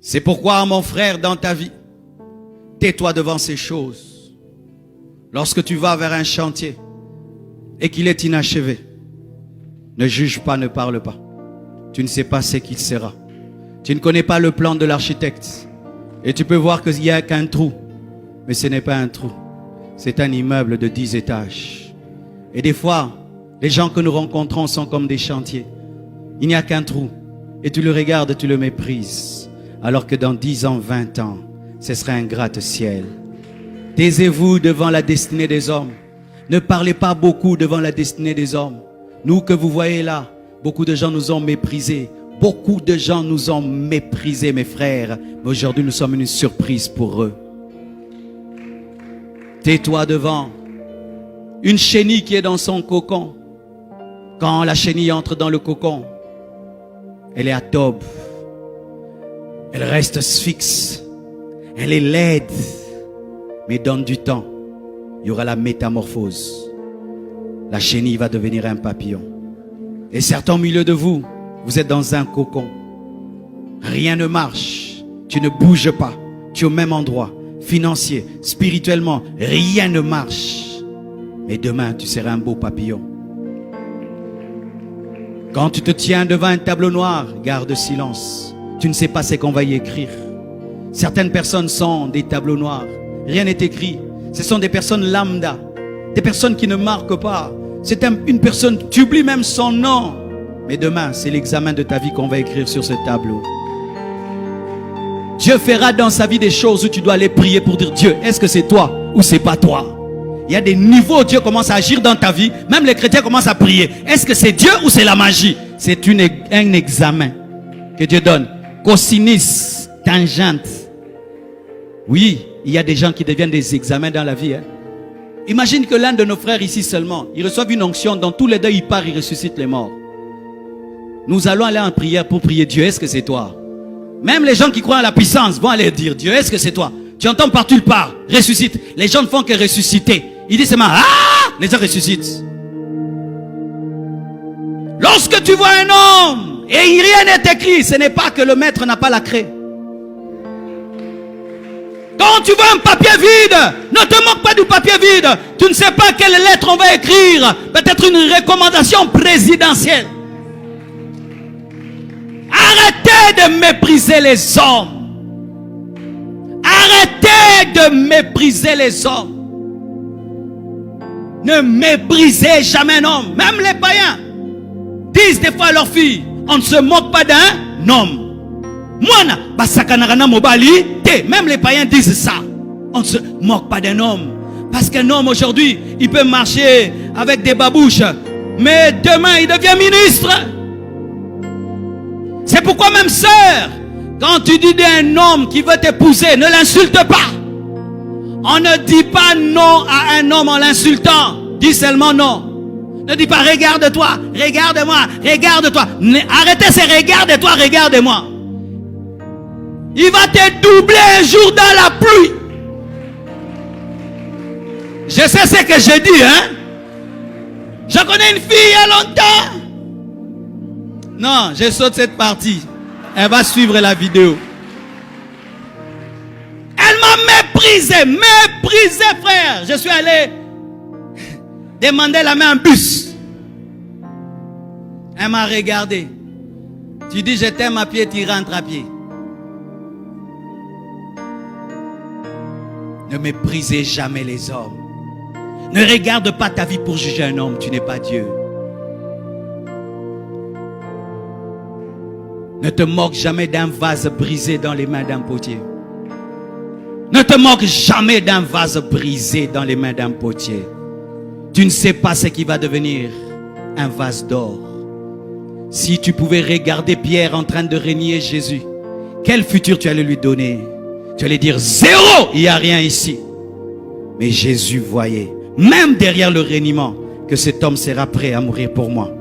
C'est pourquoi, mon frère, dans ta vie, tais-toi devant ces choses. Lorsque tu vas vers un chantier et qu'il est inachevé, ne juge pas, ne parle pas. Tu ne sais pas ce qu'il sera. Tu ne connais pas le plan de l'architecte. Et tu peux voir qu'il n'y a qu'un trou. Mais ce n'est pas un trou. C'est un immeuble de 10 étages. Et des fois, les gens que nous rencontrons sont comme des chantiers. Il n'y a qu'un trou. Et tu le regardes, tu le méprises. Alors que dans 10 ans, 20 ans, ce sera un gratte-ciel. Taisez-vous devant la destinée des hommes. Ne parlez pas beaucoup devant la destinée des hommes. Nous que vous voyez là, beaucoup de gens nous ont méprisés. Beaucoup de gens nous ont méprisés, mes frères. Mais aujourd'hui, nous sommes une surprise pour eux. Tais-toi devant une chenille qui est dans son cocon. Quand la chenille entre dans le cocon, elle est atobe. Elle reste fixe. Elle est laide. Mais donne du temps. Il y aura la métamorphose. La chenille va devenir un papillon. Et certains au milieu de vous, vous êtes dans un cocon. Rien ne marche. Tu ne bouges pas. Tu es au même endroit. Financier, spirituellement, rien ne marche. Mais demain, tu seras un beau papillon. Quand tu te tiens devant un tableau noir, garde silence. Tu ne sais pas ce qu'on va y écrire. Certaines personnes sont des tableaux noirs. Rien n'est écrit. Ce sont des personnes lambda. Des personnes qui ne marquent pas. C'est une personne, tu oublies même son nom. Mais demain, c'est l'examen de ta vie qu'on va écrire sur ce tableau. Dieu fera dans sa vie des choses où tu dois aller prier pour dire: Dieu, est-ce que c'est toi ou c'est pas toi? Il y a des niveaux où Dieu commence à agir dans ta vie. Même les chrétiens commencent à prier. Est-ce que c'est Dieu ou c'est la magie? C'est un examen que Dieu donne. Cosinus, tangente. Oui, il y a des gens qui deviennent des examens dans la vie. Imagine que l'un de nos frères ici seulement, il reçoit une onction, dans tous les deux il part, il ressuscite les morts. Nous allons aller en prière pour prier: Dieu, est-ce que c'est toi? Même les gens qui croient à la puissance vont aller dire: Dieu, est-ce que c'est toi? Tu entends partout, il part, ressuscite. Les gens ne font que ressusciter. Il dit seulement: ah! Les gens ressuscitent. Lorsque tu vois un homme et rien n'est écrit, ce n'est pas que le maître n'a pas la craie. Quand tu vois un papier vide, ne te moque pas du papier vide. Tu ne sais pas quelle lettre on va écrire. Peut-être une recommandation présidentielle. Arrêtez de mépriser les hommes. Arrêtez de mépriser les hommes. Ne méprisez jamais un homme. Même les païens disent des fois à leurs filles: on ne se moque pas d'un homme. Même les païens disent ça. On ne se moque pas d'un homme. Parce qu'un homme aujourd'hui, il peut marcher avec des babouches, mais demain il devient ministre. C'est pourquoi même sœur, quand tu dis d'un homme qui veut t'épouser, ne l'insulte pas. On ne dit pas non à un homme en l'insultant. Dis seulement non. Ne dis pas: regarde-toi, regarde-moi, regarde-toi. Arrêtez ces regarde-toi, regarde-moi. Il va te doubler un jour dans la pluie. Je sais ce que j'ai dit, hein. Je connais une fille il y a longtemps. Non, je saute cette partie. Elle va suivre la vidéo. Elle m'a méprisé, frère. Je suis allé demander la main en bus. Elle m'a regardé. Tu dis: je t'aime à pied, tu rentres à pied. Ne méprisez jamais les hommes. Ne regarde pas ta vie pour juger un homme. Tu n'es pas Dieu. Ne te moque jamais d'un vase brisé dans les mains d'un potier. Ne te moque jamais d'un vase brisé dans les mains d'un potier. Tu ne sais pas ce qui va devenir un vase d'or. Si tu pouvais regarder Pierre en train de renier Jésus, quel futur tu allais lui donner? Tu allais dire: zéro, il n'y a rien ici. Mais Jésus voyait, même derrière le reniement, que cet homme sera prêt à mourir pour moi.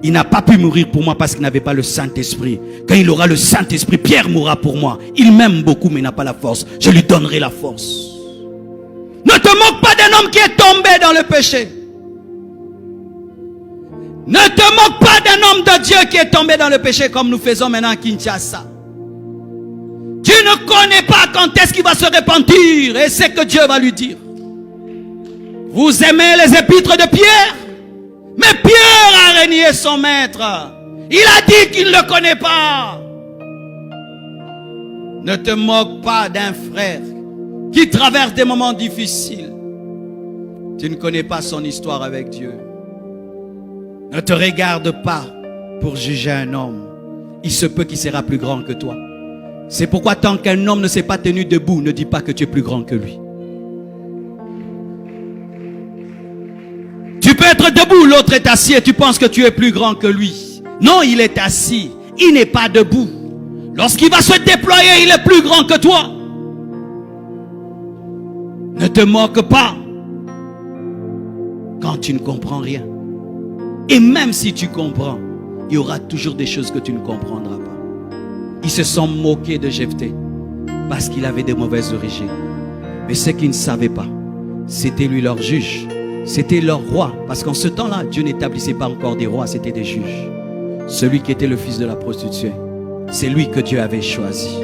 Il n'a pas pu mourir pour moi parce qu'il n'avait pas le Saint-Esprit. Quand il aura le Saint-Esprit, Pierre mourra pour moi. Il m'aime beaucoup mais il n'a pas la force. Je lui donnerai la force. Ne te moque pas d'un homme qui est tombé dans le péché. Ne te moque pas d'un homme de Dieu qui est tombé dans le péché comme nous faisons maintenant à Kinshasa. Tu ne connais pas quand est-ce qu'il va se repentir. Et c'est que Dieu va lui dire. Vous aimez les épîtres de Pierre? Mais Pierre a renié son maître. Il a dit qu'il ne le connaît pas. Ne te moque pas d'un frère qui traverse des moments difficiles. Tu ne connais pas son histoire avec Dieu. Ne te regarde pas pour juger un homme. Il se peut qu'il sera plus grand que toi. C'est pourquoi tant qu'un homme ne s'est pas tenu debout, ne dis pas que tu es plus grand que lui. Tu peux être debout, l'autre est assis et tu penses que tu es plus grand que lui. Non, il est assis, il n'est pas debout. Lorsqu'il va se déployer, il est plus grand que toi. Ne te moque pas quand tu ne comprends rien. Et même si tu comprends, il y aura toujours des choses que tu ne comprendras pas. Ils se sont moqués de Jephthé parce qu'il avait de mauvaises origines. Mais ce qu'ils ne savaient pas, c'était lui leur juge. C'était leur roi. Parce qu'en ce temps-là, Dieu n'établissait pas encore des rois, c'était des juges. Celui qui était le fils de la prostituée, c'est lui que Dieu avait choisi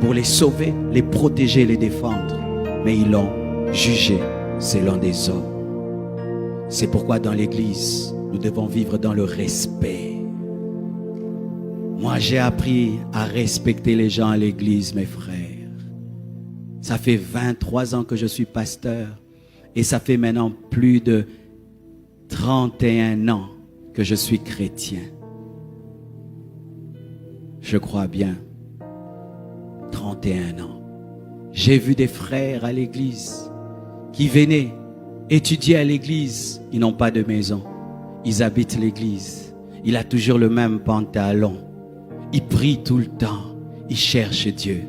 pour les sauver, les protéger, les défendre. Mais ils l'ont jugé selon des hommes. C'est pourquoi dans l'église, nous devons vivre dans le respect. Moi, j'ai appris à respecter les gens à l'église, mes frères. Ça fait 23 ans que je suis pasteur. Et ça fait maintenant plus de 31 ans que je suis chrétien. Je crois bien. 31 ans. J'ai vu des frères à l'église qui venaient étudier à l'église. Ils n'ont pas de maison. Ils habitent l'église. Il a toujours le même pantalon. Il prie tout le temps. Il cherche Dieu.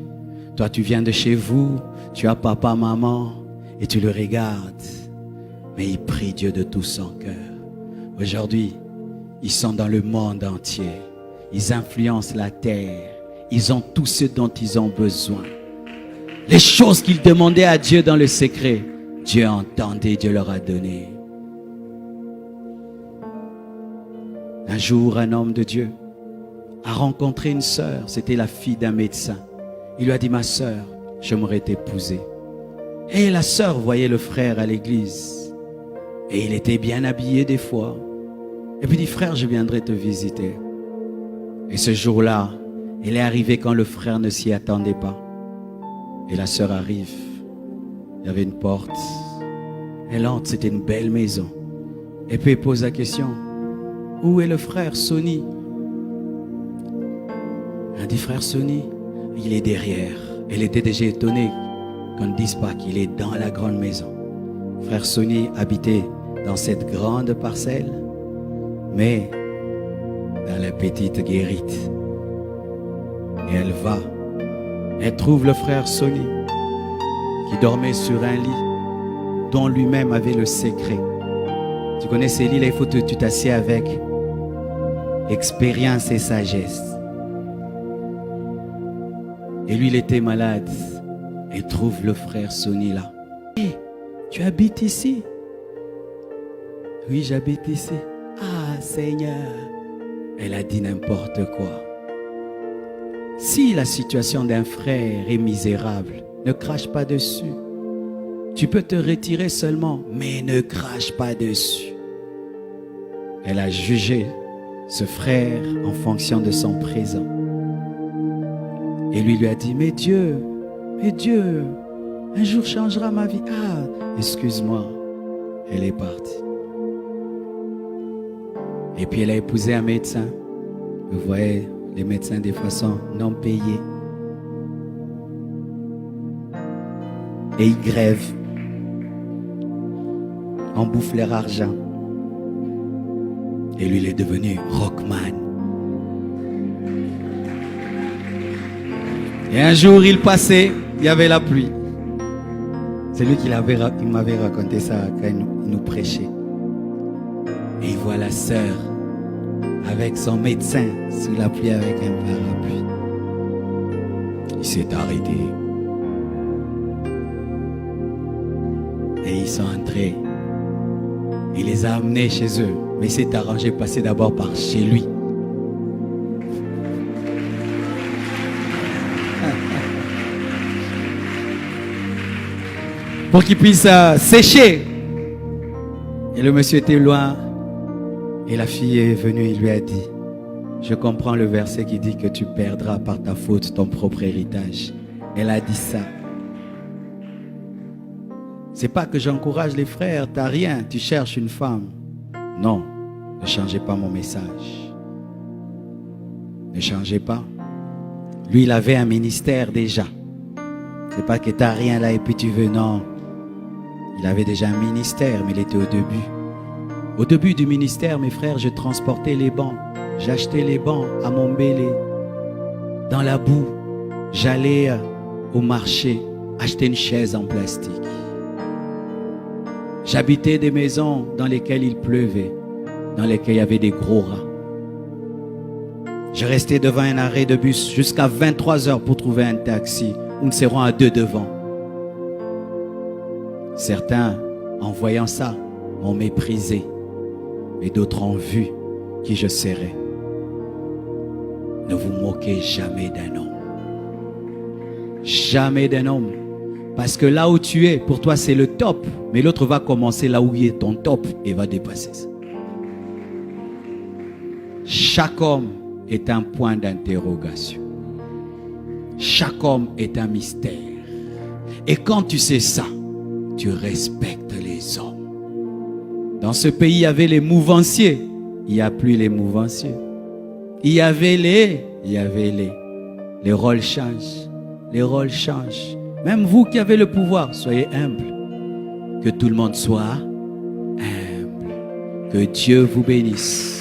Toi, tu viens de chez vous. Tu as papa, maman. Et tu le regardes. Mais il prie Dieu de tout son cœur. Aujourd'hui, ils sont dans le monde entier. Ils influencent la terre. Ils ont tout ce dont ils ont besoin. Les choses qu'ils demandaient à Dieu dans le secret, Dieu entendait, Dieu leur a donné. Un jour, un homme de Dieu a rencontré une sœur. C'était la fille d'un médecin. Il lui a dit, ma sœur, j'aimerais t'épouser. Et la sœur voyait le frère à l'église. Et il était bien habillé des fois. Et puis il dit, frère, je viendrai te visiter. Et ce jour-là, elle est arrivée quand le frère ne s'y attendait pas. Et la sœur arrive. Il y avait une porte. Elle entre, c'était une belle maison. Et puis elle pose la question, où est le frère Sonny? Elle dit, frère Sonny, il est derrière. Elle était déjà étonnée qu'on ne dise pas qu'il est dans la grande maison. Frère Sonny habitait dans cette grande parcelle, mais dans la petite guérite. Et elle va. Elle trouve le frère Sonny qui dormait sur un lit dont lui-même avait le secret. Tu connais ces lits là, il faut que tu t'assieds avec expérience et sagesse. Et lui, il était malade. Et trouve le frère Sonny là. Hey, tu habites ici? Oui, j'habite ici. Ah, Seigneur. Elle a dit n'importe quoi. Si la situation d'un frère est misérable, ne crache pas dessus. Tu peux te retirer seulement, mais ne crache pas dessus. Elle a jugé ce frère en fonction de son présent. Et lui a dit, mais Dieu, un jour changera ma vie. Ah, excuse-moi. Elle est partie. Et puis elle a épousé un médecin. Vous voyez, les médecins des fois sont non payés. Et ils grèvent. On bouffe leur argent. Et lui, il est devenu rockman. Et un jour, il passait, il y avait la pluie. C'est lui qui m'avait raconté ça quand il nous prêchait. Et il voit la sœur avec son médecin sous la pluie avec un parapluie. Il s'est arrêté. Et ils sont entrés. Il les a amenés chez eux. Mais il s'est arrangé de passer d'abord par chez lui. pour qu'il puisse sécher. Et le monsieur était loin. Et la fille est venue et lui a dit, je comprends le verset qui dit que tu perdras par ta faute ton propre héritage. Elle a dit ça. C'est pas que j'encourage les frères, t'as rien, tu cherches une femme. Non, ne changez pas mon message. Ne changez pas. Lui, il avait un ministère déjà. C'est pas que t'as rien là et puis tu veux, non. Il avait déjà un ministère, mais il était au début. Au début du ministère, mes frères, je transportais les bancs. J'achetais les bancs à Montbéliard, dans la boue. J'allais au marché acheter une chaise en plastique. J'habitais des maisons dans lesquelles il pleuvait, dans lesquelles il y avait des gros rats. Je restais devant un arrêt de bus jusqu'à 23 heures pour trouver un taxi. Nous serons à 2 devant. Certains, en voyant ça, m'ont méprisé. Mais d'autres ont vu qui je serais. Ne vous moquez jamais d'un homme. Jamais d'un homme. Parce que là où tu es, pour toi c'est le top. Mais l'autre va commencer là où il est ton top et va dépasser ça. Chaque homme est un point d'interrogation. Chaque homme est un mystère. Et quand tu sais ça, tu respectes les hommes. Dans ce pays, il y avait les mouvanciers. Il n'y a plus les mouvanciers. Il y avait les rôles changent. Les rôles changent. Même vous qui avez le pouvoir, soyez humble. Que tout le monde soit humble. Que Dieu vous bénisse.